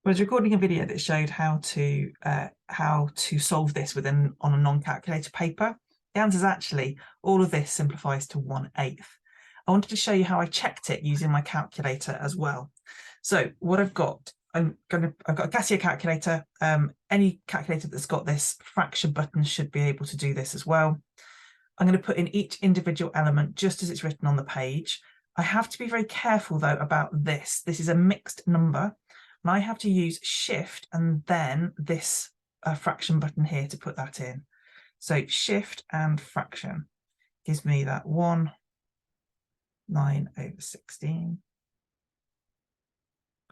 I was recording a video that showed how to solve this on a non-calculator paper. The answer is actually all of this simplifies to 1/8. I wanted to show you how I checked it using my calculator as well. So what I've got, I've got a Casio calculator. Any calculator that's got this fraction button should be able to do this as well. I'm going to put in each individual element just as it's written on the page. I have to be very careful though about this. This is a mixed number. And I have to use Shift and then this fraction button here to put that in. So Shift and fraction gives me that 1/9/16.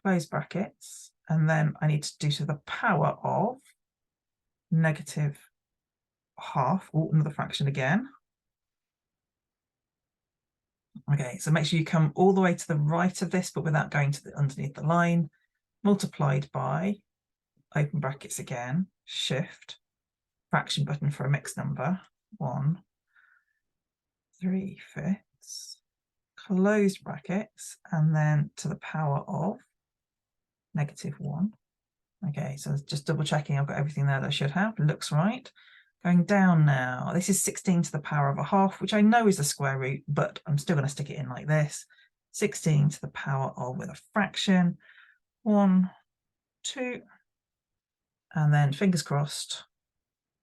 Close brackets. And then I need to do to the power of -1/2. Oh, another fraction again. Okay, so make sure you come all the way to the right of this, but without going to the underneath the line. Multiplied by, open brackets again, Shift, fraction button for a mixed number, 1/3/5, closed brackets, and then to the power of -1. Okay, so just double checking I've got everything there that I should have. It looks right. Going down now, this is 16 to the power of 1/2, which I know is the square root, but I'm still going to stick it in like this. 16 to the power of, with a fraction, 1, 2, and then fingers crossed,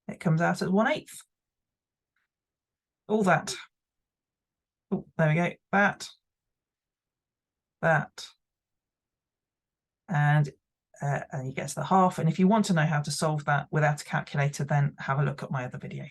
it comes out at 1/8. All that. Oh, there we go. That, and you get to the half. And if you want to know how to solve that without a calculator, then have a look at my other video.